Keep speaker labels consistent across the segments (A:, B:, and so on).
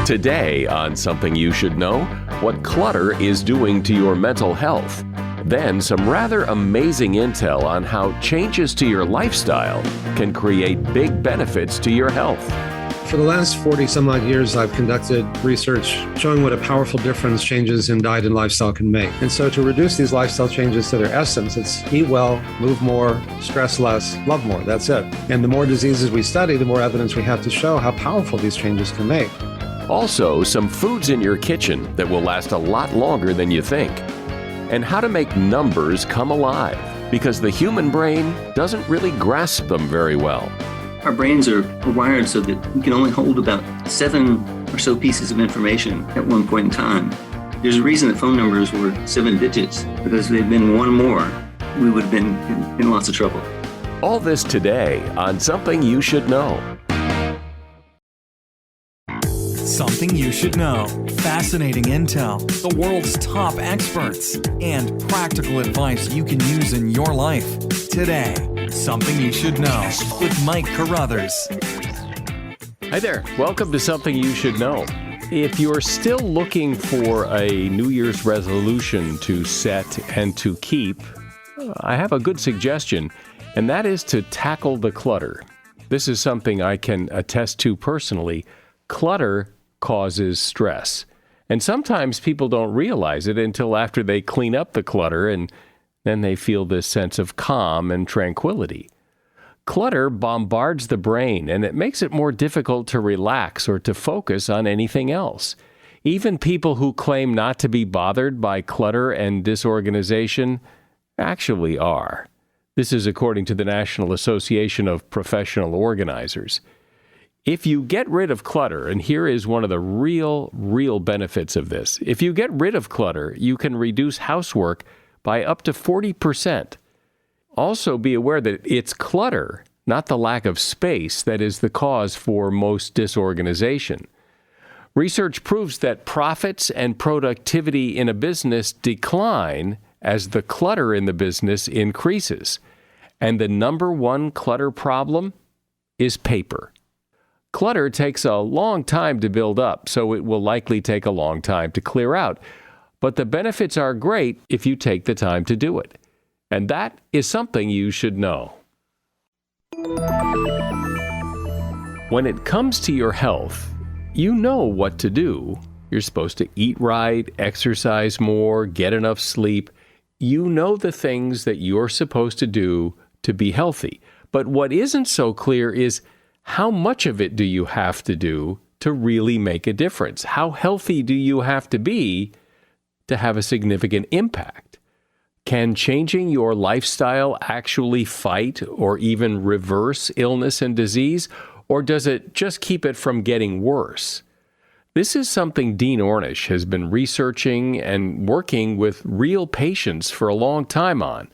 A: Today on Something You Should Know, what clutter is doing to your mental health. Then some rather amazing intel on how changes to your lifestyle can create big benefits to your health.
B: For the last 40 some odd years, I've conducted research showing what a powerful difference changes in diet and lifestyle can make. And so to reduce these lifestyle changes to their essence, it's eat well, move more, stress less, love more. That's it. And the more diseases we study, the more evidence we have to show how powerful these changes can make.
A: Also, some foods in your kitchen that will last a lot longer than you think. And how to make numbers come alive, because the human brain doesn't really grasp them very well.
C: Our brains are wired so that we can only hold about 7 or so pieces of information at one point in time. There's a reason that phone numbers were 7 digits, because if they'd been one more, we would have been in lots of trouble.
A: All this today on Something You Should Know.
D: Something you should know. Fascinating intel, the world's top experts, and practical advice you can use in your life. Today, Something You Should Know with Mike Carruthers.
A: Hi there. Welcome to Something You Should Know. If you're still looking for a New Year's resolution to set and to keep, I have a good suggestion, and that is to tackle the clutter. This is something I can attest to personally. Clutter causes stress. And sometimes people don't realize it until after they clean up the clutter, and then they feel this sense of calm and tranquility. Clutter bombards the brain, and it makes it more difficult to relax or to focus on anything else. Even people who claim not to be bothered by clutter and disorganization actually are. This is according to the National Association of Professional Organizers. If you get rid of clutter, and here is one of the real benefits of this. If you get rid of clutter, you can reduce housework by up to 40%. Also be aware that it's clutter, not the lack of space, that is the cause for most disorganization. Research proves that profits and productivity in a business decline as the clutter in the business increases. And the number one clutter problem is paper. Clutter takes a long time to build up, so it will likely take a long time to clear out. But the benefits are great if you take the time to do it. And that is something you should know. When it comes to your health, you know what to do. You're supposed to eat right, exercise more, get enough sleep. You know the things that you're supposed to do to be healthy. But what isn't so clear is how much of it do you have to do to really make a difference? How healthy do you have to be to have a significant impact? Can changing your lifestyle actually fight or even reverse illness and disease, or does it just keep it from getting worse? This is something Dean Ornish has been researching and working with real patients for a long time on.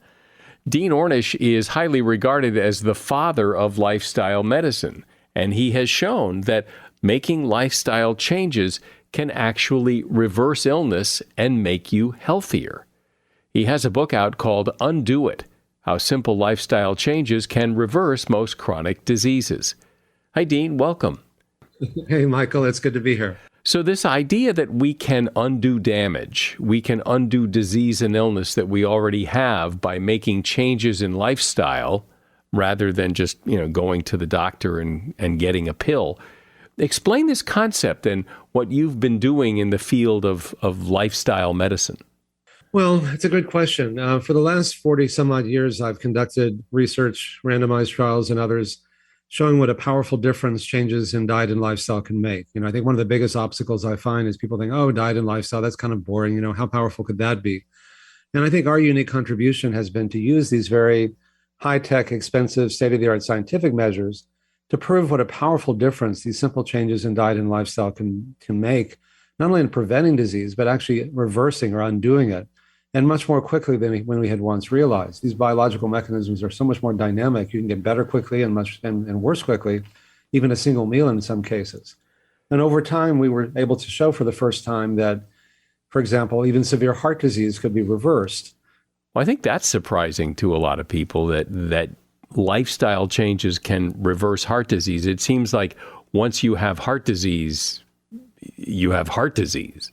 A: Dean Ornish is highly regarded as the father of lifestyle medicine, and he has shown that making lifestyle changes can actually reverse illness and make you healthier. He has a book out called Undo It: How Simple Lifestyle Changes Can Reverse Most Chronic Diseases. Hi, Dean. Welcome.
B: Hey, Michael. It's good to be here.
A: So this idea that we can undo damage, we can undo disease and illness that we already have by making changes in lifestyle rather than just, going to the doctor and getting a pill. Explain this concept and what you've been doing in the field of lifestyle medicine.
B: Well, it's a good question. For the last 40 some odd years, I've conducted research, randomized trials, and others showing what a powerful difference changes in diet and lifestyle can make. I think one of the biggest obstacles I find is people think, oh, diet and lifestyle, that's kind of boring. How powerful could that be? And I think our unique contribution has been to use these very high-tech, expensive, state-of-the-art scientific measures to prove what a powerful difference these simple changes in diet and lifestyle can make, not only in preventing disease, but actually reversing or undoing it, and much more quickly than when we had once realized. These biological mechanisms are so much more dynamic. You can get better quickly and worse quickly, even a single meal in some cases. And over time, we were able to show for the first time that, for example, even severe heart disease could be reversed.
A: Well, I think that's surprising to a lot of people that lifestyle changes can reverse heart disease. It seems like once you have heart disease, you have heart disease.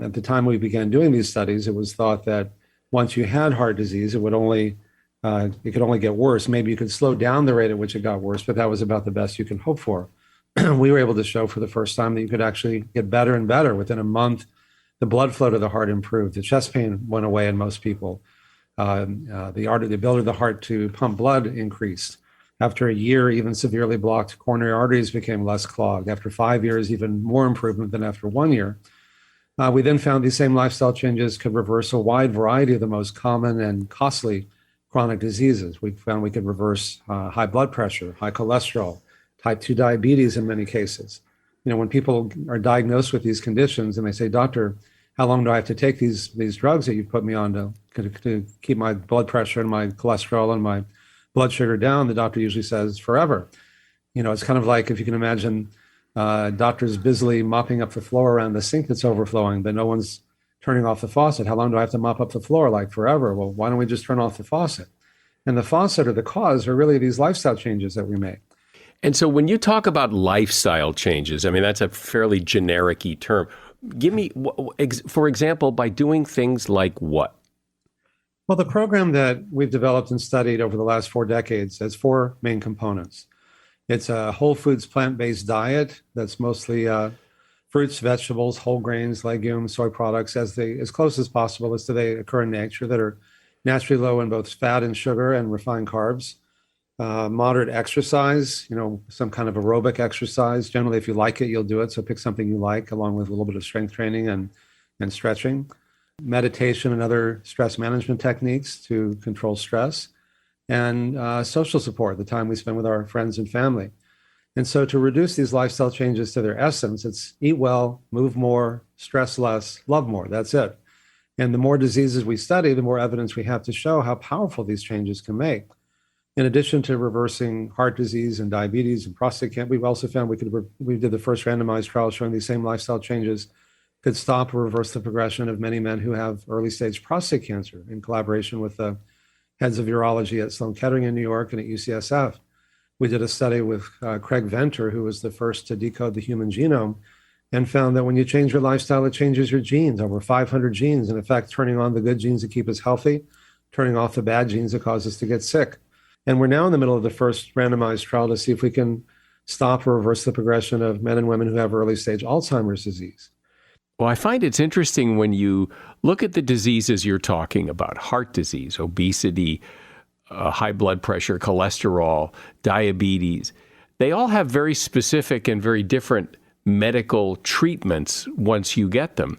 B: At the time we began doing these studies, it was thought that once you had heart disease, it could only get worse. Maybe you could slow down the rate at which it got worse, but that was about the best you can hope for. We were able to show for the first time that you could actually get better and better. Within a month, the blood flow to the heart improved. The chest pain went away in most people. The ability of the heart to pump blood increased. After a year, even severely blocked coronary arteries became less clogged. After 5 years, even more improvement than after 1 year. We then found these same lifestyle changes could reverse a wide variety of the most common and costly chronic diseases. We found we could reverse high blood pressure, high cholesterol, type 2 diabetes in many cases. When people are diagnosed with these conditions and they say, "Doctor, how long do I have to take these drugs that you put me on to keep my blood pressure and my cholesterol and my blood sugar down?" The doctor usually says, "Forever." It's kind of like if you can imagine doctors busily mopping up the floor around the sink that's overflowing, but no one's turning off the faucet. How long do I have to mop up the floor? Like forever. Well, why don't we just turn off the faucet? And the faucet or the cause are really these lifestyle changes that we make.
A: And so when you talk about lifestyle changes, I mean, that's a fairly generic-y term. Give me, for example, by doing things like what?
B: Well, the program that we've developed and studied over the last 4 decades has 4 main components. It's a whole foods, plant-based diet that's mostly fruits, vegetables, whole grains, legumes, soy products, as close as possible as they occur in nature, that are naturally low in both fat and sugar and refined carbs. Moderate exercise, some kind of aerobic exercise. Generally, if you like it, you'll do it. So pick something you like, along with a little bit of strength training and stretching. Meditation and other stress management techniques to control stress. And social support, the time we spend with our friends and family. And so to reduce these lifestyle changes to their essence, it's eat well, move more, stress less, love more. That's it. And the more diseases we study, the more evidence we have to show how powerful these changes can make. In addition to reversing heart disease and diabetes and prostate cancer, we've also found we did the first randomized trial showing these same lifestyle changes could stop or reverse the progression of many men who have early stage prostate cancer, in collaboration with the heads of urology at Sloan Kettering in New York and at UCSF. We did a study with Craig Venter, who was the first to decode the human genome, and found that when you change your lifestyle, it changes your genes, over 500 genes, in effect, turning on the good genes that keep us healthy, turning off the bad genes that cause us to get sick. And we're now in the middle of the first randomized trial to see if we can stop or reverse the progression of men and women who have early stage Alzheimer's disease.
A: Well, I find it's interesting when you look at the diseases you're talking about: heart disease, obesity, high blood pressure, cholesterol, diabetes. They all have very specific and very different medical treatments once you get them.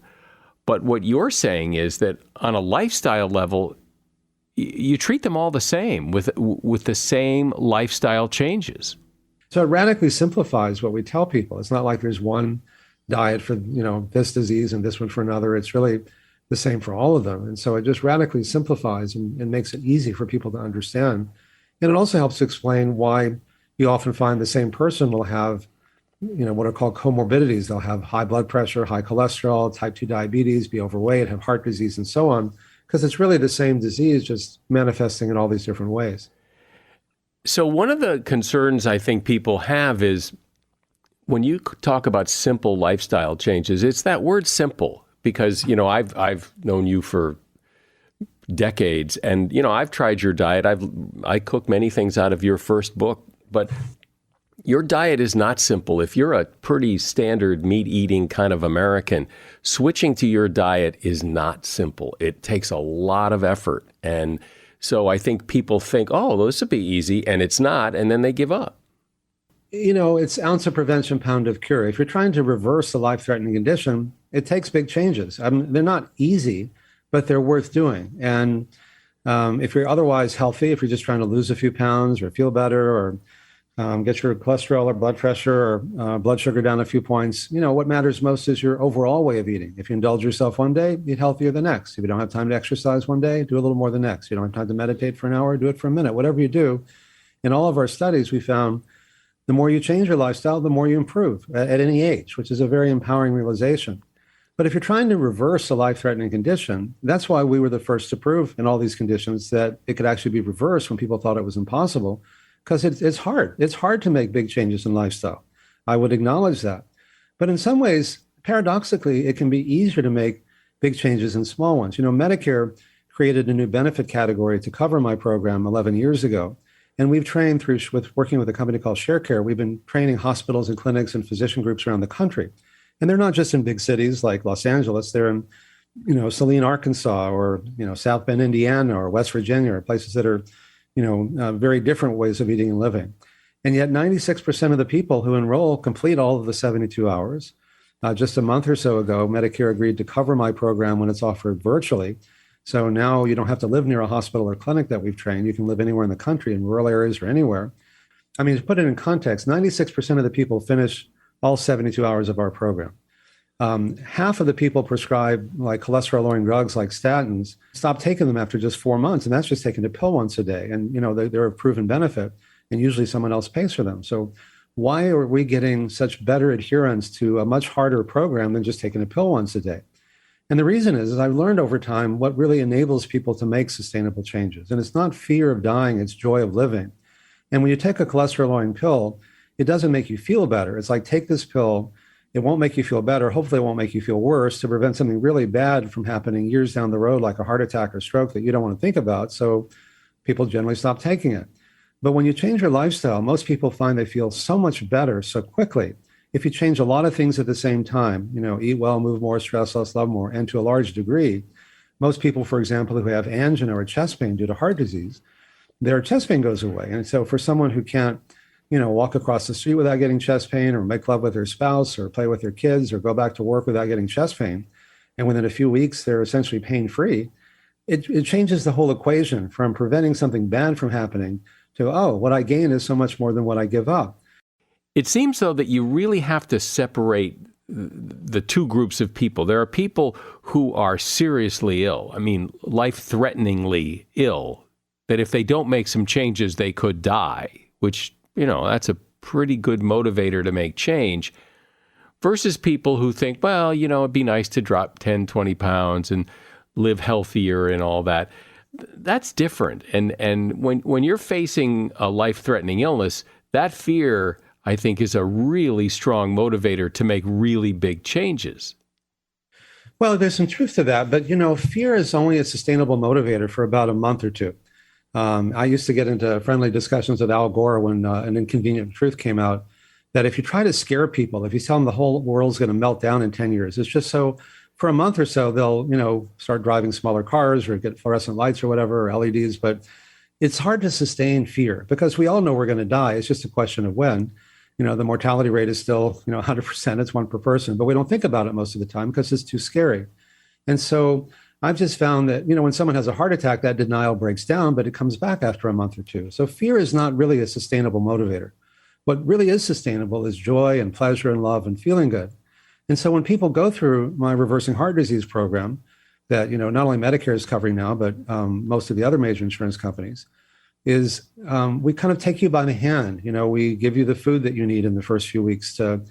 A: But what you're saying is that on a lifestyle level, you treat them all the same with the same lifestyle changes.
B: So it radically simplifies what we tell people. It's not like there's one diet for this disease and this one for another. It's really the same for all of them. And so it just radically simplifies and makes it easy for people to understand. And it also helps to explain why you often find the same person will have what are called comorbidities. They'll have high blood pressure, high cholesterol, type 2 diabetes, be overweight, have heart disease, and so on, because it's really the same disease, just manifesting in all these different ways.
A: So one of the concerns I think people have is when you talk about simple lifestyle changes, it's that word simple, because, I've known you for decades and, I've tried your diet. I cook many things out of your first book, but your diet is not simple. If you're a pretty standard meat-eating kind of American, switching to your diet is not simple. It takes a lot of effort. And so I think people think, oh, this would be easy, and it's not, and then they give up.
B: It's ounce of prevention, pound of cure. If you're trying to reverse a life-threatening condition, it takes big changes. They're not easy, but they're worth doing. And if you're otherwise healthy, if you're just trying to lose a few pounds or feel better or get your cholesterol or blood pressure or blood sugar down a few points, what matters most is your overall way of eating. If you indulge yourself one day, eat healthier the next. If you don't have time to exercise one day, do a little more the next. If you don't have time to meditate for an hour, do it for a minute. Whatever you do, in all of our studies, we found the more you change your lifestyle, the more you improve at any age, which is a very empowering realization. But if you're trying to reverse a life-threatening condition, that's why we were the first to prove in all these conditions that it could actually be reversed when people thought it was impossible, because it's hard. It's hard to make big changes in lifestyle. I would acknowledge that. But in some ways, paradoxically, it can be easier to make big changes than small ones. Medicare created a new benefit category to cover my program 11 years ago. And we've trained working with a company called ShareCare, we've been training hospitals and clinics and physician groups around the country. And they're not just in big cities like Los Angeles, they're in, Saline, Arkansas, or, South Bend, Indiana, or West Virginia, or places that are, very different ways of eating and living. And yet 96% of the people who enroll complete all of the 72 hours. Just a month or so ago, Medicare agreed to cover my program when it's offered virtually. So now you don't have to live near a hospital or clinic that we've trained. You can live anywhere in the country, in rural areas or anywhere. I mean, to put it in context, 96% of the people finish all 72 hours of our program. Half of the people prescribed like cholesterol-lowering drugs like statins stop taking them after just 4 months, and that's just taking a pill once a day. And they're a proven benefit, and usually someone else pays for them. So why are we getting such better adherence to a much harder program than just taking a pill once a day? And the reason is I've learned over time what really enables people to make sustainable changes. And it's not fear of dying, it's joy of living. And when you take a cholesterol-lowering pill, it doesn't make you feel better. It's like, take this pill, it won't make you feel better. Hopefully it won't make you feel worse, to prevent something really bad from happening years down the road, like a heart attack or stroke that you don't want to think about. So people generally stop taking it. But when you change your lifestyle, most people find they feel so much better so quickly. If you change a lot of things at the same time, eat well, move more, stress less, love more, and to a large degree, most people, for example, who have angina or chest pain due to heart disease, their chest pain goes away. And so for someone who can't, walk across the street without getting chest pain, or make love with their spouse, or play with their kids, or go back to work without getting chest pain, and within a few weeks, they're essentially pain-free, it changes the whole equation from preventing something bad from happening to, what I gain is so much more than what I give up.
A: It seems, though, that you really have to separate the two groups of people. There are people who are seriously ill, life-threateningly ill, that if they don't make some changes, they could die, which, that's a pretty good motivator to make change, versus people who think, well, it'd be nice to drop 10, 20 pounds and live healthier and all that. That's different. And when you're facing a life-threatening illness, that fear, I think, is a really strong motivator to make really big changes.
B: Well, there's some truth to that, but fear is only a sustainable motivator for about a month or two. I used to get into friendly discussions with Al Gore when An Inconvenient Truth came out, that if you try to scare people, if you tell them the whole world's going to melt down in 10 years, it's just so for a month or so, they'll, start driving smaller cars or get fluorescent lights or whatever, or LEDs, but it's hard to sustain fear because we all know we're going to die. It's just a question of when. The mortality rate is still, 100%, it's one per person, but we don't think about it most of the time because it's too scary. And so I've just found that, when someone has a heart attack, that denial breaks down, but it comes back after a month or two. So fear is not really a sustainable motivator. What really is sustainable is joy and pleasure and love and feeling good. And so when people go through my reversing heart disease program that, not only Medicare is covering now, but most of the other major insurance companies, is we kind of take you by the hand. We give you the food that you need in the first few weeks to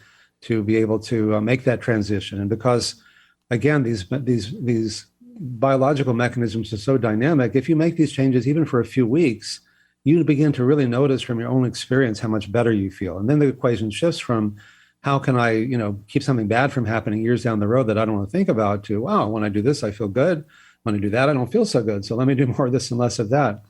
B: be able to make that transition. And because, again, these biological mechanisms are so dynamic, if you make these changes even for a few weeks, you begin to really notice from your own experience how much better you feel. And then the equation shifts from how can I, keep something bad from happening years down the road that I don't want to think about to, wow, when I do this, I feel good. When I do that, I don't feel so good. So let me do more of this and less of that.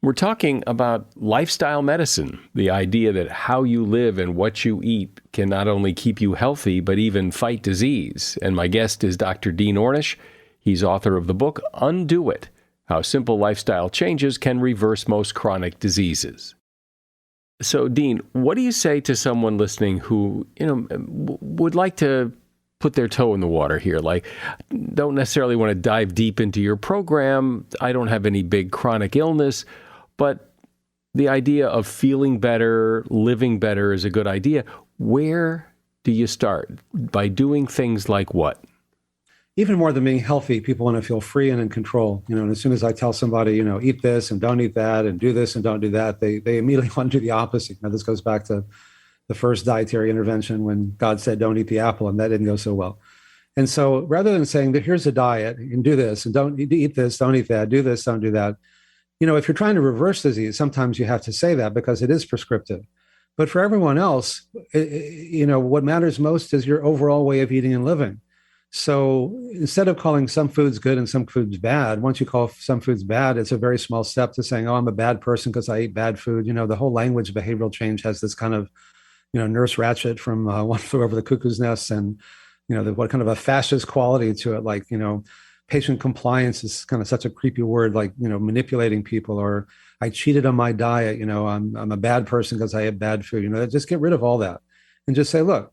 A: We're talking about lifestyle medicine, the idea that how you live and what you eat can not only keep you healthy, but even fight disease. And my guest is Dr. Dean Ornish. He's author of the book, Undo It, How Simple Lifestyle Changes Can Reverse Most Chronic Diseases. So, Dean, what do you say to someone listening who, would like to put their toe in the water here? Like, don't necessarily want to dive deep into your program. I don't have any big chronic illness, but the idea of feeling better, living better is a good idea. Where do you start? By doing things like what?
B: Even more than being healthy, people want to feel free and in control. And as soon as I tell somebody, eat this and don't eat that and do this and don't do that, they immediately want to do the opposite. Now, this goes back to the first dietary intervention when God said, don't eat the apple, and that didn't go so well. And so rather than saying that here's a diet and do this and don't eat this, don't eat that, do this, don't do that. If you're trying to reverse disease, sometimes you have to say that because it is prescriptive. But for everyone else, what matters most is your overall way of eating and living. So instead of calling some foods good and some foods bad, once you call some foods bad, it's a very small step to saying, oh, I'm a bad person because I eat bad food. The whole language of behavioral change has this kind of, Nurse Ratched from One Flew Over the Cuckoo's Nest, and, what kind of a fascist quality to it, like, patient compliance is kind of such a creepy word, like, manipulating people, or I cheated on my diet, I'm a bad person because I ate bad food, just get rid of all that and just say, look,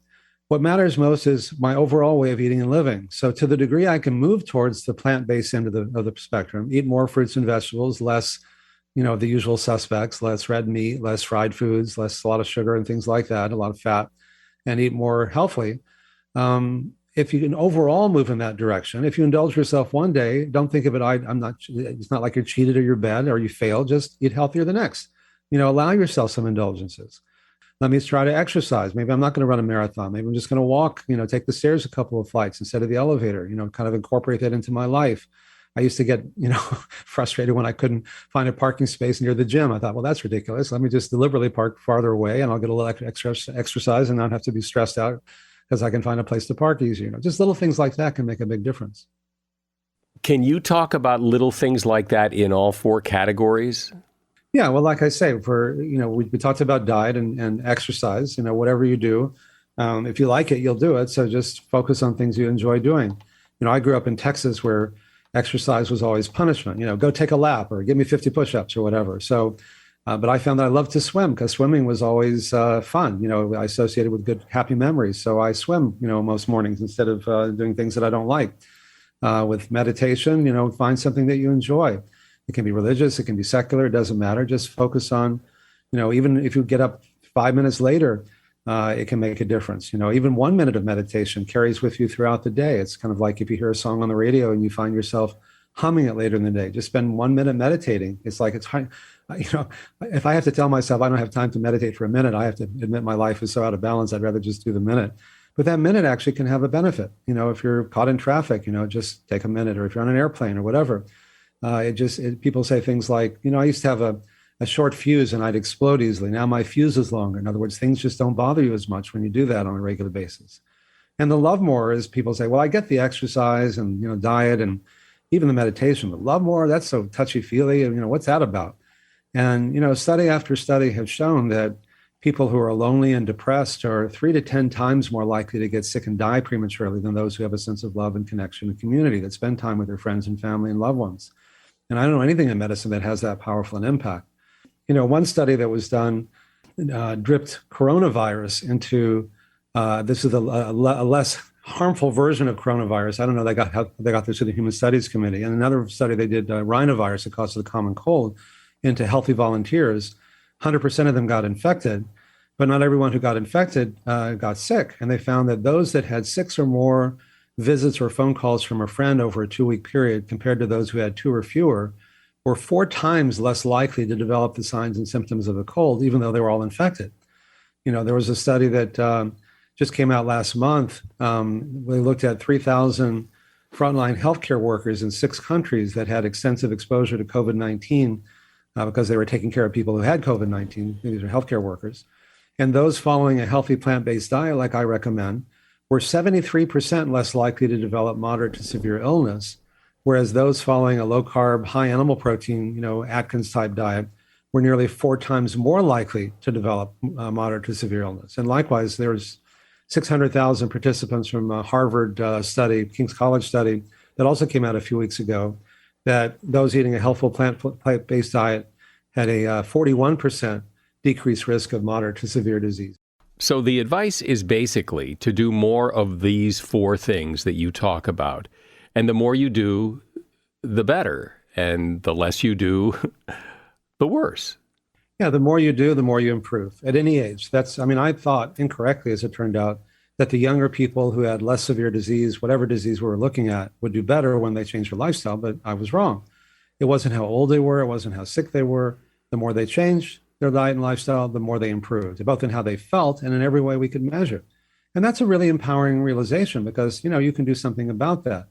B: what matters most is my overall way of eating and living. So to the degree I can move towards the plant-based end of the spectrum, eat more fruits and vegetables, less, the usual suspects, less red meat, less fried foods, less a lot of sugar and things like that, a lot of fat, and eat more healthily. If you can overall move in that direction, if you indulge yourself one day, don't think of it, it's not like you're cheated or you're bad or you failed, just eat healthier the next. Allow yourself some indulgences. Let me try to exercise. Maybe I'm not going to run a marathon. Maybe I'm just going to walk, take the stairs a couple of flights instead of the elevator, kind of incorporate that into my life. I used to get, frustrated when I couldn't find a parking space near the gym. I thought, well, that's ridiculous. Let me just deliberately park farther away and I'll get a little extra exercise and not have to be stressed out because I can find a place to park easier. Just little things like that can make a big difference.
A: Can you talk about little things like that in all four categories?
B: Yeah, well, like I say, we talked about diet and exercise, whatever you do, if you like it, you'll do it. So just focus on things you enjoy doing. I grew up in Texas where exercise was always punishment, go take a lap or give me 50 push-ups or whatever. So, but I found that I loved to swim because swimming was always fun. I associated with good, happy memories. So I swim, most mornings instead of doing things that I don't like. With meditation, find something that you enjoy. It can be religious, it can be secular, it doesn't matter. Just focus on, even if you get up 5 minutes later, it can make a difference. Even 1 minute of meditation carries with you throughout the day. It's kind of like if you hear a song on the radio and you find yourself humming it later in the day, just spend 1 minute meditating. It's like, if I have to tell myself I don't have time to meditate for a minute, I have to admit my life is so out of balance, I'd rather just do the minute. But that minute actually can have a benefit. If you're caught in traffic, just take a minute, or if you're on an airplane or whatever. People say things like, I used to have a short fuse and I'd explode easily. Now my fuse is longer. In other words, things just don't bother you as much when you do that on a regular basis. And the love more is people say, well, I get the exercise and, diet and even the meditation, but love more, that's so touchy-feely. What's that about? And, study after study have shown that people who are lonely and depressed are 3 to 10 times more likely to get sick and die prematurely than those who have a sense of love and connection and community, that spend time with their friends and family and loved ones. And I don't know anything in medicine that has that powerful an impact. One study that was done dripped coronavirus into, this is a less harmful version of coronavirus. I don't know how they got this to the Human Studies Committee. And another study they did, rhinovirus, the cause of the common cold, into healthy volunteers. 100% of them got infected, but not everyone who got infected got sick. And they found that those that had 6 or more visits or phone calls from a friend over a 2-week period compared to those who had 2 or fewer were 4 times less likely to develop the signs and symptoms of a cold, even though they were all infected. There was a study that just came out last month. They looked at 3,000 frontline healthcare workers in 6 countries that had extensive exposure to COVID-19 because they were taking care of people who had COVID-19. These are healthcare workers. And those following a healthy plant-based diet, like I recommend, were 73% less likely to develop moderate to severe illness, whereas those following a low-carb, high-animal protein, Atkins-type diet were nearly 4 times more likely to develop moderate to severe illness. And likewise, there's 600,000 participants from a Harvard study, King's College study, that also came out a few weeks ago, that those eating a healthful plant-based diet had a 41% decreased risk of moderate to severe disease.
A: So the advice is basically to do more of these 4 things that you talk about. And the more you do, the better. And the less you do, the worse.
B: Yeah, the more you do, the more you improve at any age. I thought incorrectly, as it turned out, that the younger people who had less severe disease, whatever disease we were looking at, would do better when they changed their lifestyle, but I was wrong. It wasn't how old they were, it wasn't how sick they were. The more they changed their diet and lifestyle, the more they improved, both in how they felt and in every way we could measure. And that's a really empowering realization because, you can do something about that.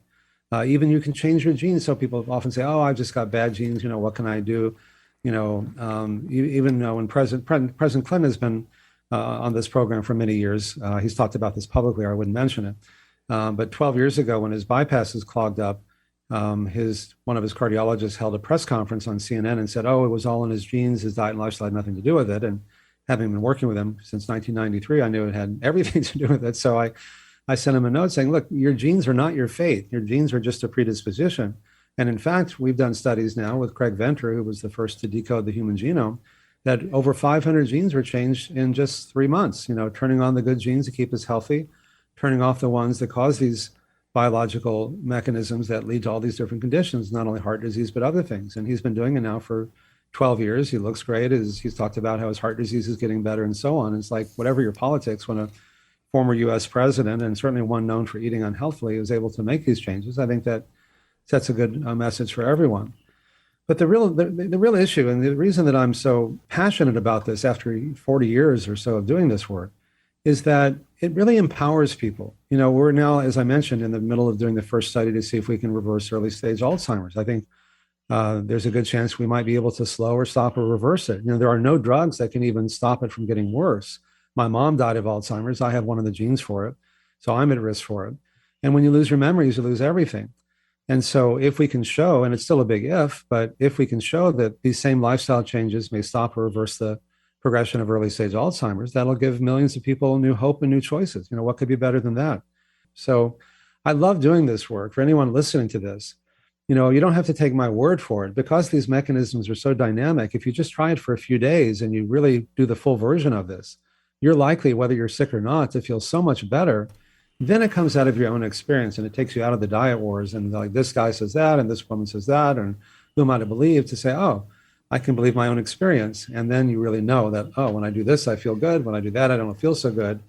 B: Even you can change your genes. So people often say, oh, I've just got bad genes, what can I do? Even though when President Clinton has been on this program for many years. He's talked about this publicly, or I wouldn't mention it. But 12 years ago, when his bypasses clogged up, one of his cardiologists held a press conference on CNN and said, "Oh, it was all in his genes. His diet and lifestyle had nothing to do with it." And having been working with him since 1993, I knew it had everything to do with it. So I sent him a note saying, "Look, your genes are not your fate. Your genes are just a predisposition." And in fact, we've done studies now with Craig Venter, who was the first to decode the human genome, that over 500 genes were changed in just 3 months. Turning on the good genes to keep us healthy, turning off the ones that cause these biological mechanisms that lead to all these different conditions, not only heart disease, but other things. And he's been doing it now for 12 years. He looks great. He's talked about how his heart disease is getting better and so on. It's like, whatever your politics, when a former US president, and certainly one known for eating unhealthily, is able to make these changes, I think that sets a good message for everyone. But the real issue, and the reason that I'm so passionate about this after 40 years or so of doing this work, is that it really empowers people. We're now, as I mentioned, in the middle of doing the first study to see if we can reverse early stage Alzheimer's. I think there's a good chance we might be able to slow or stop or reverse it. There are no drugs that can even stop it from getting worse. My mom died of Alzheimer's. I have one of the genes for it, so I'm at risk for it. And when you lose your memories, you lose everything. And so if we can show, and it's still a big if, but if we can show that these same lifestyle changes may stop or reverse the progression of early stage Alzheimer's, that'll give millions of people new hope and new choices. What could be better than that? So I love doing this work. For anyone listening to this, you don't have to take my word for it. Because these mechanisms are so dynamic, if you just try it for a few days and you really do the full version of this, you're likely, whether you're sick or not, to feel so much better. Then it comes out of your own experience, and it takes you out of the diet wars. And like, this guy says that, and this woman says that, and who am I to believe, to say, oh, I can believe my own experience. And then you really know that, oh, when I do this, I feel good. When I do that, I don't feel so good.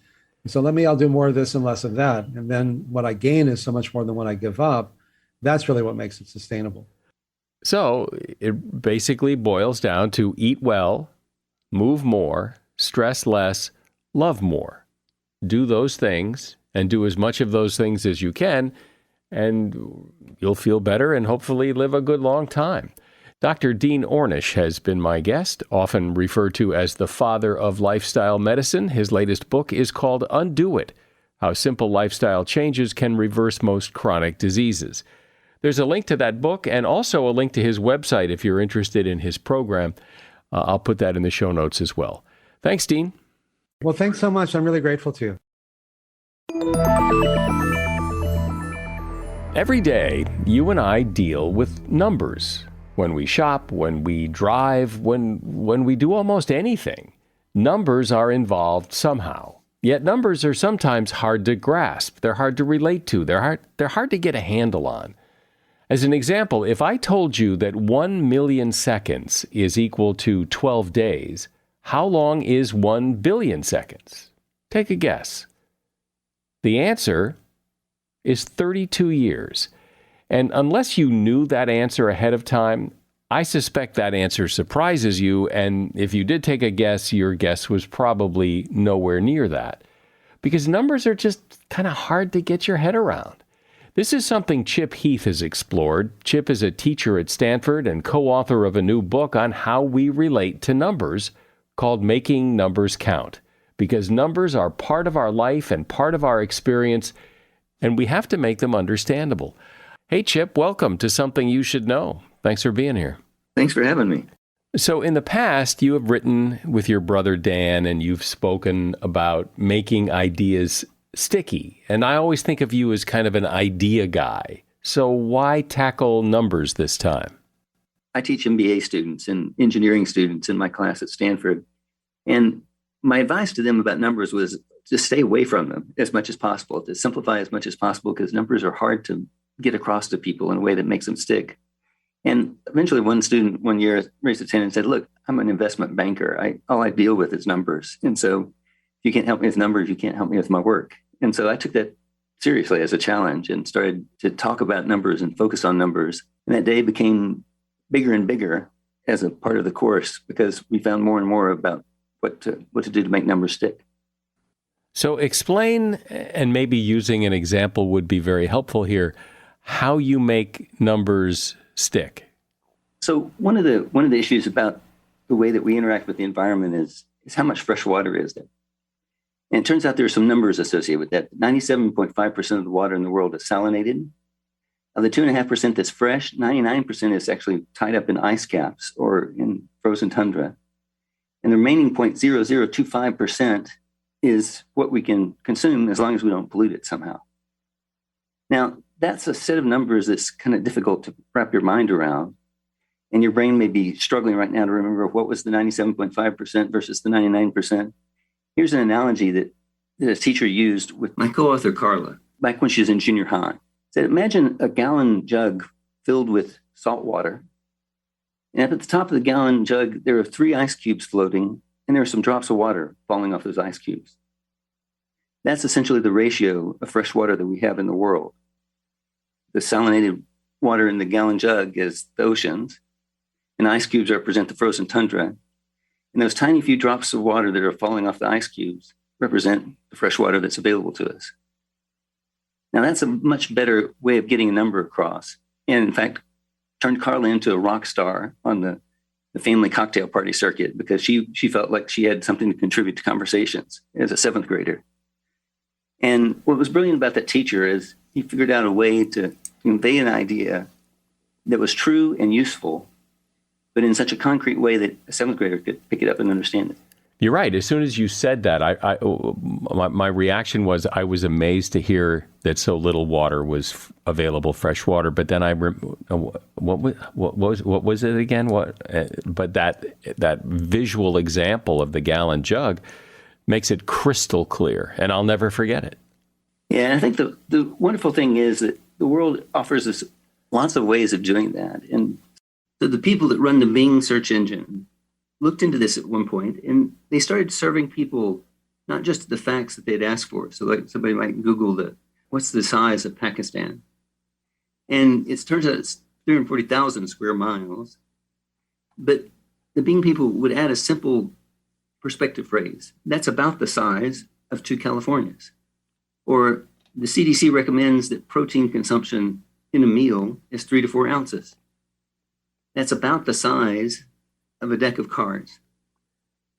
B: And so I'll do more of this and less of that. And then what I gain is so much more than what I give up. That's really what makes it sustainable.
A: So it basically boils down to eat well, move more, stress less, love more. Do those things, and do as much of those things as you can, and you'll feel better and hopefully live a good long time. Dr. Dean Ornish has been my guest, often referred to as the father of lifestyle medicine. His latest book is called Undo It: How Simple Lifestyle Changes Can Reverse Most Chronic Diseases. There's a link to that book and also a link to his website if you're interested in his program. I'll put that in the show notes as well. Thanks, Dean.
B: Well, thanks so much. I'm really grateful to you.
A: Every day, you and I deal with numbers. When we shop, when we drive, when we do almost anything, numbers are involved somehow. Yet numbers are sometimes hard to grasp. They're hard to relate to. They're hard to get a handle on. As an example, if I told you that 1 million seconds is equal to 12 days, how long is 1 billion seconds? Take a guess. The answer is 32 years. And unless you knew that answer ahead of time, I suspect that answer surprises you. And if you did take a guess, your guess was probably nowhere near that. Because numbers are just kind of hard to get your head around. This is something Chip Heath has explored. Chip is a teacher at Stanford and co-author of a new book on how we relate to numbers called Making Numbers Count. Because numbers are part of our life and part of our experience, and we have to make them understandable. Hey, Chip, welcome to Something You Should Know. Thanks for being here.
C: Thanks for having me.
A: So in the past, you have written with your brother Dan, and you've spoken about making ideas sticky. And I always think of you as kind of an idea guy. So why tackle numbers this time?
C: I teach MBA students and engineering students in my class at Stanford. And my advice to them about numbers was to stay away from them as much as possible, to simplify as much as possible, because numbers are hard to get across to people in a way that makes them stick. And eventually one student one year raised his hand and said, look, I'm an investment banker. All I deal with is numbers. And so if you can't help me with numbers, you can't help me with my work. And so I took that seriously as a challenge and started to talk about numbers and focus on numbers. And that day became bigger and bigger as a part of the course, because we found more and more about what to do to make numbers stick.
A: So explain, and maybe using an example would be very helpful here, how you make numbers stick.
C: So one of the issues about the way that we interact with the environment is how much fresh water is there. And it turns out there are some numbers associated with that. 97.5% of the water in the world is salinated. Of the 2.5% that's fresh, 99% is actually tied up in ice caps or in frozen tundra. And the remaining 0.0025% is what we can consume as long as we don't pollute it somehow. Now, that's a set of numbers that's kind of difficult to wrap your mind around. And your brain may be struggling right now to remember what was the 97.5% versus the 99%. Here's an analogy that a teacher used with my co-author, Carla, back when she was in junior high. Said, imagine a gallon jug filled with salt water. And up at the top of the gallon jug, there are 3 ice cubes floating, and there are some drops of water falling off those ice cubes. That's essentially the ratio of fresh water that we have in the world. The salinated water in the gallon jug is the oceans, and ice cubes represent the frozen tundra. And those tiny few drops of water that are falling off the ice cubes represent the fresh water that's available to us. Now, that's a much better way of getting a number across. And in fact, turned Carla into a rock star on the family cocktail party circuit because she felt like she had something to contribute to conversations as a 7th grader. And what was brilliant about that teacher is he figured out a way to convey an idea that was true and useful, but in such a concrete way that a 7th grader could pick it up and understand it.
A: You're right. As soon as you said that, my reaction was I was amazed to hear that so little water was available, fresh water. But then what was it again? But that visual example of the gallon jug makes it crystal clear, and I'll never forget it.
C: Yeah, and I think the wonderful thing is that the world offers us lots of ways of doing that. And so the people that run the Bing search engine looked into this at one point, and they started serving people not just the facts that they'd asked for. So like somebody might Google what's the size of Pakistan? And it turns out it's 340,000 square miles. But the Bing people would add a simple perspective phrase. That's about the size of 2 Californias. Or the CDC recommends that protein consumption in a meal is 3 to 4 ounces. That's about the size of a deck of cards.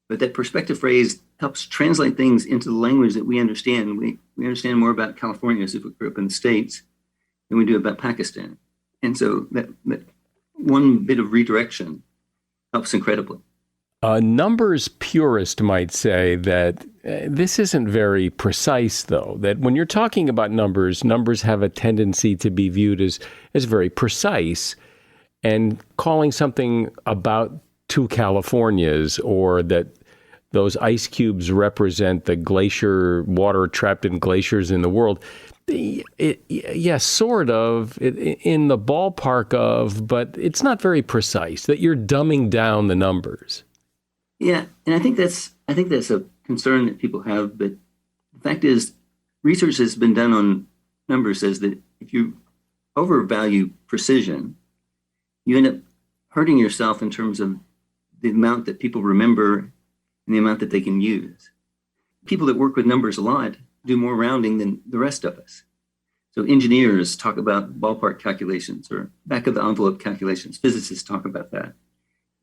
C: But that perspective phrase helps translate things into the language that we understand. We understand more about California as if we grew up in the States than we do about Pakistan. And so that one bit of redirection helps incredibly.
A: A numbers purist might say that this isn't very precise, though, that when you're talking about numbers have a tendency to be viewed as very precise, and calling something about 2 Californias or that those ice cubes represent the glacier water trapped in glaciers in the world. Yes, sort of in the ballpark of, but it's not very precise, that you're dumbing down the numbers.
C: Yeah, and I think that's a concern that people have. But the fact is, research that's been done on numbers says that if you overvalue precision, you end up hurting yourself in terms of the amount that people remember and the amount that they can use. People that work with numbers a lot do more rounding than the rest of us. So engineers talk about ballpark calculations or back of the envelope calculations. Physicists talk about that.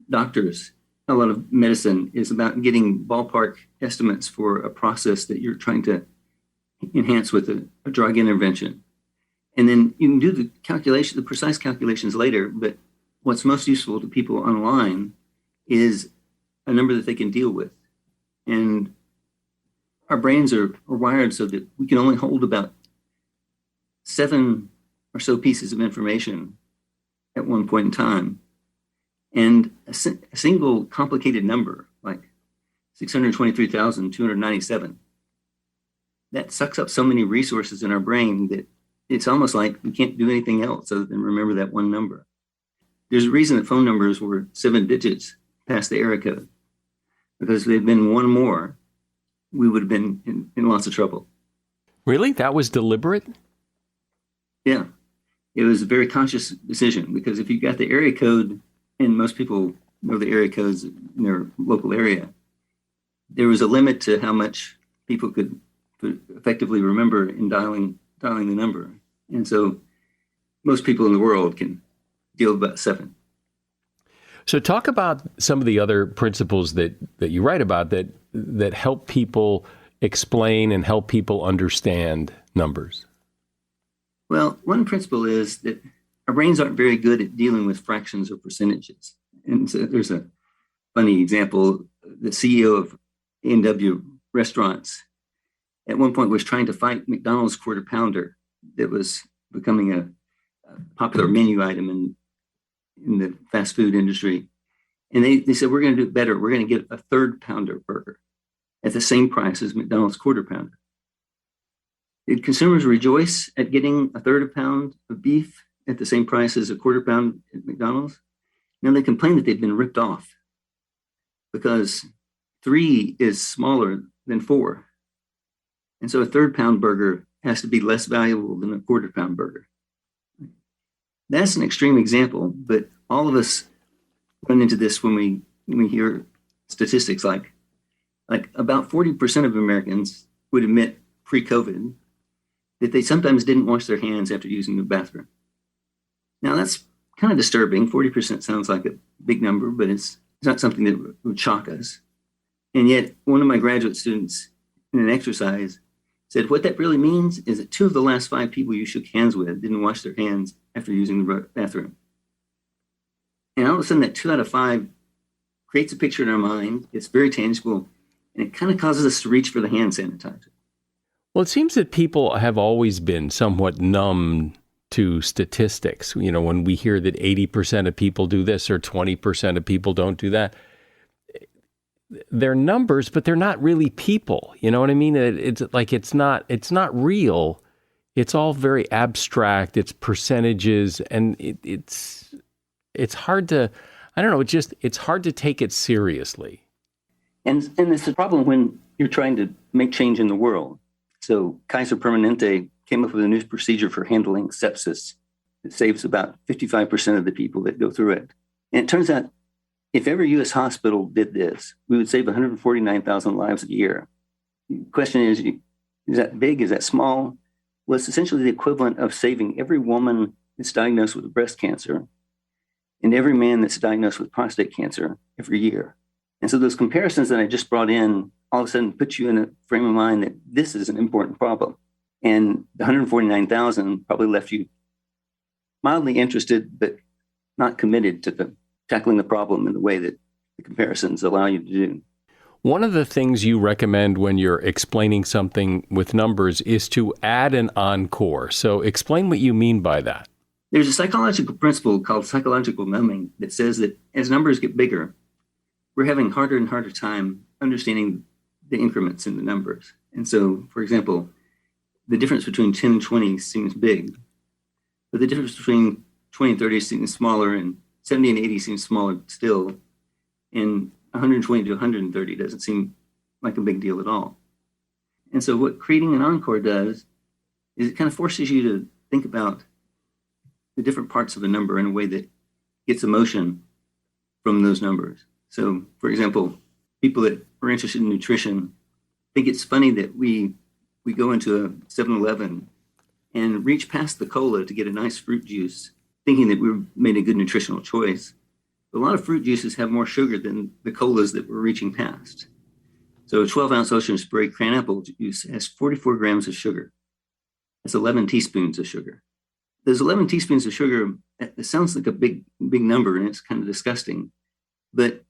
C: Doctors, a lot of medicine is about getting ballpark estimates for a process that you're trying to enhance with a drug intervention. And then you can do the precise calculations later, but what's most useful to people online is a number that they can deal with. And our brains are wired so that we can only hold about 7 or so pieces of information at one point in time. And a single complicated number, like 623,297, that sucks up so many resources in our brain that it's almost like we can't do anything else other than remember that one number. There's a reason that phone numbers were 7 digits past the area code, because if they'd been one more, we would have been in lots of trouble.
A: Really? That was deliberate?
C: Yeah. It was a very conscious decision, because if you got the area code, and most people know the area codes in their local area, there was a limit to how much people could effectively remember in dialing the number. And so most people in the world can deal with about 7.
A: So talk about some of the other principles that you write about that help people explain and help people understand numbers?
C: Well, one principle is that our brains aren't very good at dealing with fractions or percentages. And so there's a funny example. The CEO of A&W Restaurants at one point was trying to fight McDonald's Quarter Pounder that was becoming a popular menu item in the fast food industry. And they said, we're going to do it better. We're going to get a third pounder burger at the same price as McDonald's Quarter Pounder. Did consumers rejoice at getting a third pound of beef at the same price as a quarter pound at McDonald's? Now they complain that they've been ripped off because 3 is smaller than 4. And so a third pound burger has to be less valuable than a quarter pound burger. That's an extreme example, but all of us run into this when we hear statistics like about 40% of Americans would admit pre-COVID that they sometimes didn't wash their hands after using the bathroom. Now that's kind of disturbing. 40% sounds like a big number, but it's not something that would shock us. And yet one of my graduate students in an exercise said, what that really means is that 2 of the last 5 people you shook hands with didn't wash their hands after using the bathroom. And all of a sudden that 2 out of 5 creates a picture in our mind. It's very tangible, and it kind of causes us to reach for the hand sanitizer.
A: Well, it seems that people have always been somewhat numb to statistics. You know, when we hear that 80% of people do this or 20% of people don't do that, they're numbers, but they're not really people. You know what I mean? It's like it's not real. It's all very abstract. It's percentages, and it's hard to, I don't know, it's hard to take it seriously.
C: And it's a problem when you're trying to make change in the world. So Kaiser Permanente came up with a new procedure for handling sepsis. It saves about 55% of the people that go through it. And it turns out if every U.S. hospital did this, we would save 149,000 lives a year. The question is that big? Is that small? Well, it's essentially the equivalent of saving every woman that's diagnosed with breast cancer and every man that's diagnosed with prostate cancer every year. And so those comparisons that I just brought in all of a sudden put you in a frame of mind that this is an important problem. And the 149,000 probably left you mildly interested, but not committed to tackling the problem in the way that the comparisons allow you to do.
A: One of the things you recommend when you're explaining something with numbers is to add an encore. So explain what you mean by that.
C: There's a psychological principle called psychological numbing that says that as numbers get bigger, we're having harder and harder time understanding the increments in the numbers. And so, for example, the difference between 10 and 20 seems big, but the difference between 20 and 30 seems smaller, and 70 and 80 seems smaller still, and 120 to 130 doesn't seem like a big deal at all. And so what creating an encore does is it kind of forces you to think about the different parts of the number in a way that gets emotion from those numbers. So, for example, people that are interested in nutrition think it's funny that we go into a 7-Eleven and reach past the cola to get a nice fruit juice, thinking that we've made a good nutritional choice. A lot of fruit juices have more sugar than the colas that we're reaching past. So a 12-ounce Ocean Spray cranapple juice has 44 grams of sugar. That's 11 teaspoons of sugar. Those 11 teaspoons of sugar, it sounds like a big number, and it's kind of disgusting. But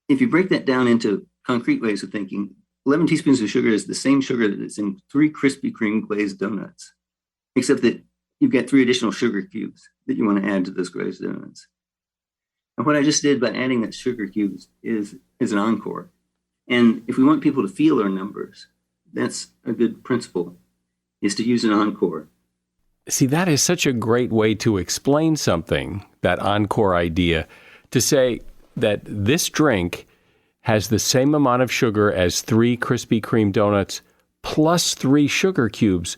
C: if you break that down into concrete ways of thinking, 11 teaspoons of sugar is the same sugar that is in 3 Krispy Kreme glazed donuts, except that you've got 3 additional sugar cubes that you want to add to those glazed donuts. And what I just did by adding that sugar cubes is an encore. And if we want people to feel our numbers, that's a good principle, is to use an encore.
A: See, that is such a great way to explain something, that encore idea, to say that this drink has the same amount of sugar as 3 Krispy Kreme donuts plus 3 sugar cubes.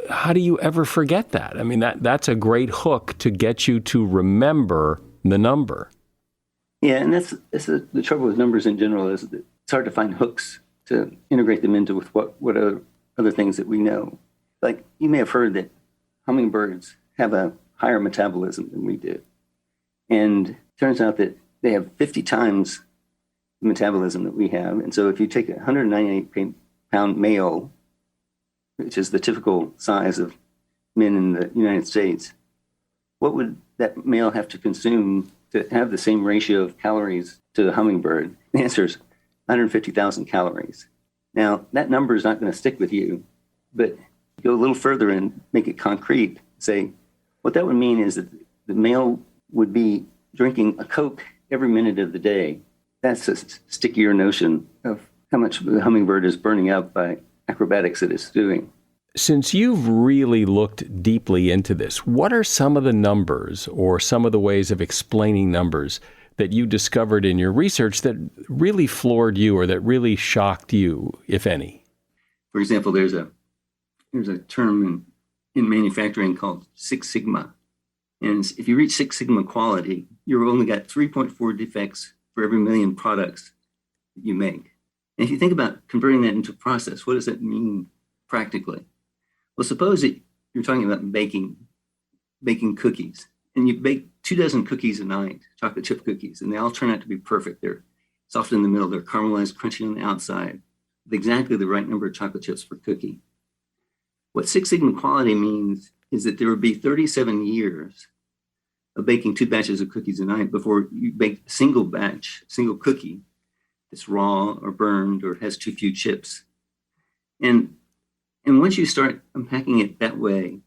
A: How do you ever forget that? I mean, that's a great hook to get you to remember the number.
C: Yeah, and that's the trouble with numbers in general, is that it's hard to find hooks to integrate them into with what other things that we know. Like, you may have heard that hummingbirds have a higher metabolism than we do. And it turns out that they have 50 times metabolism that we have. And so if you take a 198-pound male, which is the typical size of men in the United States, what would that male have to consume to have the same ratio of calories to the hummingbird? The answer is 150,000 calories. Now, that number is not going to stick with you, but go a little further and make it concrete. Say, what that would mean is that the male would be drinking a Coke every minute of the day. That's a stickier notion of how much the hummingbird is burning up by acrobatics that it's doing.
A: Since you've really looked deeply into this, what are some of the numbers or some of the ways of explaining numbers that you discovered in your research that really floored you or that really shocked you, if any?
C: For example, there's a term in manufacturing called Six Sigma. And if you reach Six Sigma quality, you've only got 3.4 defects for every million products that you make. And if you think about converting that into a process, what does that mean practically? Well, suppose that you're talking about baking cookies, and you bake 24 cookies a night, chocolate chip cookies, and they all turn out to be perfect. They're soft in the middle, they're caramelized, crunchy on the outside, with exactly the right number of chocolate chips per cookie. What Six Sigma quality means is that there would be 37 years of baking 2 batches of cookies a night before you bake a single cookie that's raw or burned or has too few chips. And once you start unpacking it that way,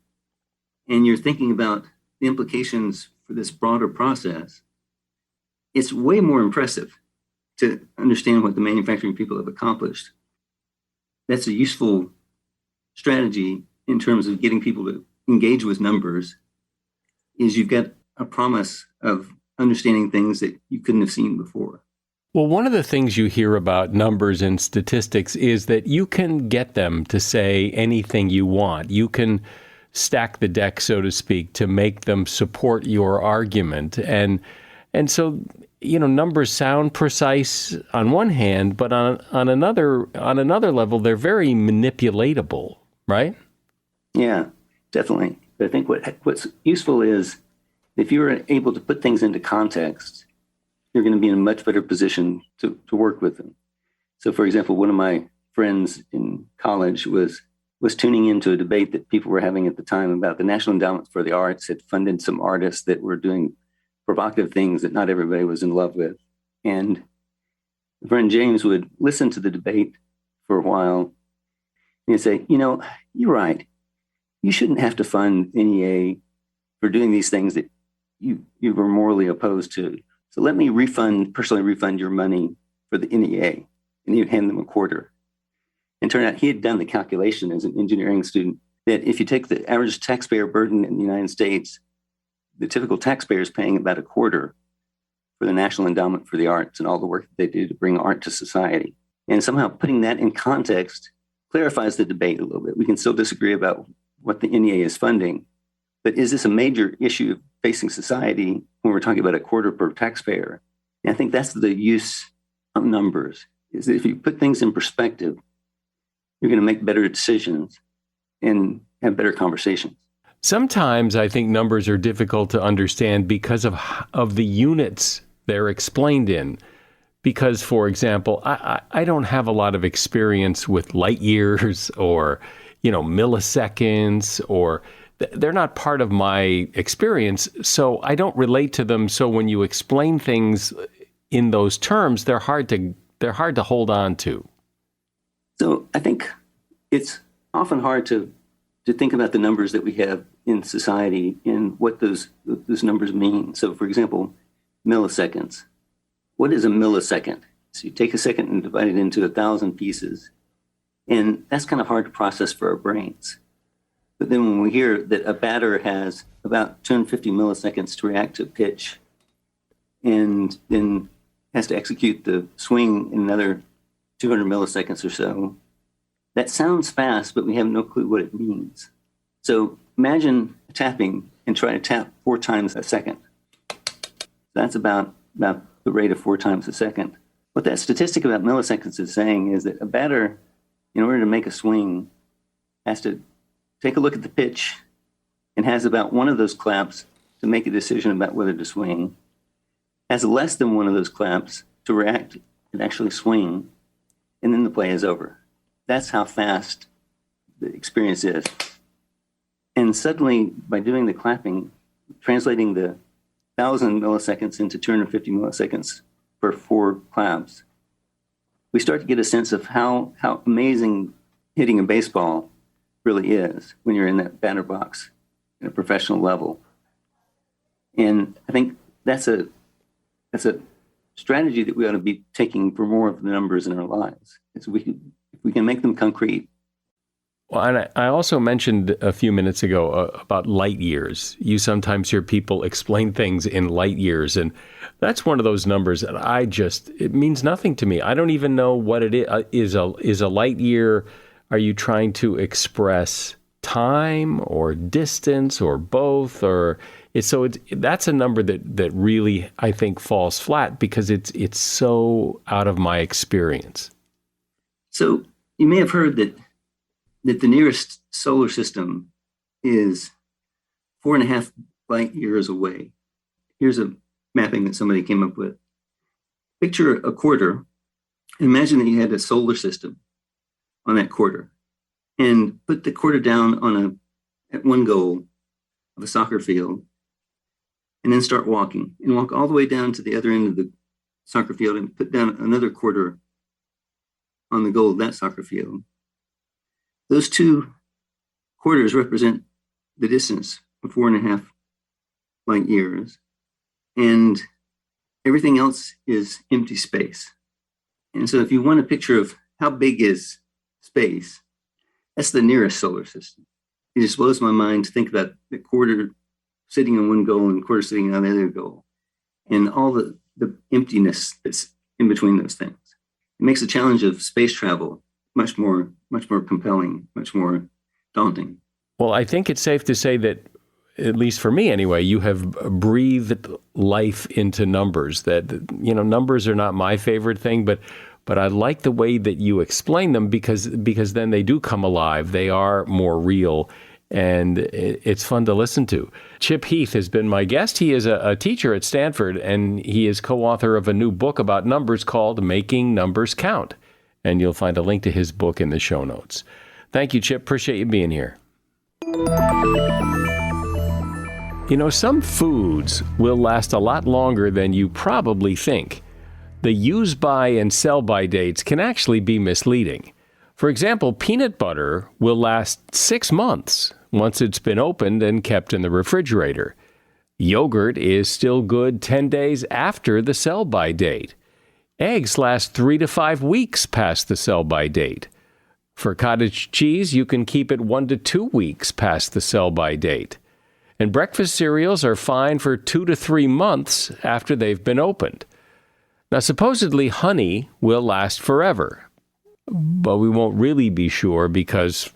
C: and you're thinking about the implications for this broader process, it's way more impressive to understand what the manufacturing people have accomplished. That's a useful strategy in terms of getting people to engage with numbers, is you've got a promise of understanding things that you couldn't have seen before.
A: Well, one of the things you hear about numbers and statistics is that you can get them to say anything you want. You can stack the deck, so to speak, to make them support your argument. And so, numbers sound precise on one hand, but on another level, they're very manipulatable, right?
C: Yeah, definitely. But I think what's useful is if you're able to put things into context, you're going to be in a much better position to work with them. So, for example, one of my friends in college was tuning into a debate that people were having at the time about the National Endowment for the Arts had funded some artists that were doing provocative things that not everybody was in love with. And my friend James would listen to the debate for a while and he'd say, you're right. You shouldn't have to fund NEA for doing these things that you were morally opposed to. So let me personally refund your money for the NEA. And he would hand them a quarter. And turned out he had done the calculation as an engineering student that if you take the average taxpayer burden in the United States, the typical taxpayer is paying about a quarter for the National Endowment for the Arts and all the work that they do to bring art to society. And somehow putting that in context clarifies the debate a little bit. We can still disagree about what the NEA is funding, but is this a major issue facing society when we're talking about a quarter per taxpayer? And I think that's the use of numbers, is that if you put things in perspective, you're going to make better decisions and have better conversations.
A: Sometimes I think numbers are difficult to understand because of the units they're explained in. Because, for example, I don't have a lot of experience with light years or, milliseconds, or they're not part of my experience. So I don't relate to them. So when you explain things in those terms, they're hard to hold on to.
C: So I think it's often hard to think about the numbers that we have in society and what those numbers mean. So, for example, milliseconds. What is a millisecond? So you take a second and divide it into 1,000 pieces. And that's kind of hard to process for our brains. But then when we hear that a batter has about 250 milliseconds to react to a pitch and then has to execute the swing in another 200 milliseconds or so, that sounds fast, but we have no clue what it means. So imagine tapping and try to tap 4 times a second. That's about the rate of 4 times a second. What that statistic about milliseconds is saying is that a batter, in order to make a swing, has to take a look at the pitch and has about one of those claps to make a decision about whether to swing, has less than one of those claps to react could actually swing, and then the play is over. That's how fast the experience is. And suddenly, by doing the clapping, translating the 1,000 milliseconds into 250 milliseconds for 4 claps, we start to get a sense of how amazing hitting a baseball really is when you're in that batter box at a professional level. And I think that's a strategy that we ought to be taking for more of the numbers in our lives. If we can make them concrete.
A: Well, and I also mentioned a few minutes ago about light years. You sometimes hear people explain things in light years, and that's one of those numbers that it means nothing to me. I don't even know what it is. Is a light year, are you trying to express time or distance or both? That's a number that really, I think, falls flat because it's so out of my experience.
C: So you may have heard that the nearest solar system is 4.5 light years away. Here's a mapping that somebody came up with. Picture a quarter. Imagine that you had a solar system on that quarter, and put the quarter down at one goal of a soccer field, and then start walking, and walk all the way down to the other end of the soccer field and put down another quarter on the goal of that soccer field. Those 2 quarters represent the distance of 4.5 light years, and everything else is empty space. And so if you want a picture of how big is space, that's the nearest solar system. It just blows my mind to think about the quarter sitting on one goal and the quarter sitting on the other goal, and all the emptiness that's in between those things. It makes the challenge of space travel much more compelling, much more daunting.
A: Well, I think it's safe to say that, at least for me anyway, you have breathed life into numbers. That, numbers are not my favorite thing, but I like the way that you explain them because then they do come alive. They are more real, and it's fun to listen to. Chip Heath has been my guest. He is a teacher at Stanford, and he is co-author of a new book about numbers called Making Numbers Count. And you'll find a link to his book in the show notes. Thank you, Chip. Appreciate you being here. Some foods will last a lot longer than you probably think. The use-by and sell-by dates can actually be misleading. For example, peanut butter will last 6 months once it's been opened and kept in the refrigerator. Yogurt is still good 10 days after the sell-by date. Eggs last 3 to 5 weeks past the sell-by date. For cottage cheese, you can keep it 1 to 2 weeks past the sell-by date. And breakfast cereals are fine for 2 to 3 months after they've been opened. Now, supposedly honey will last forever, but we won't really be sure because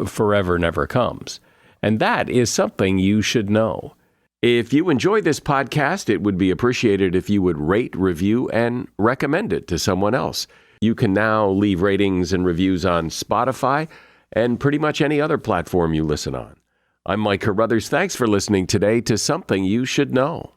A: forever never comes. And that is something you should know. If you enjoyed this podcast, it would be appreciated if you would rate, review, and recommend it to someone else. You can now leave ratings and reviews on Spotify and pretty much any other platform you listen on. I'm Mike Carruthers. Thanks for listening today to Something You Should Know.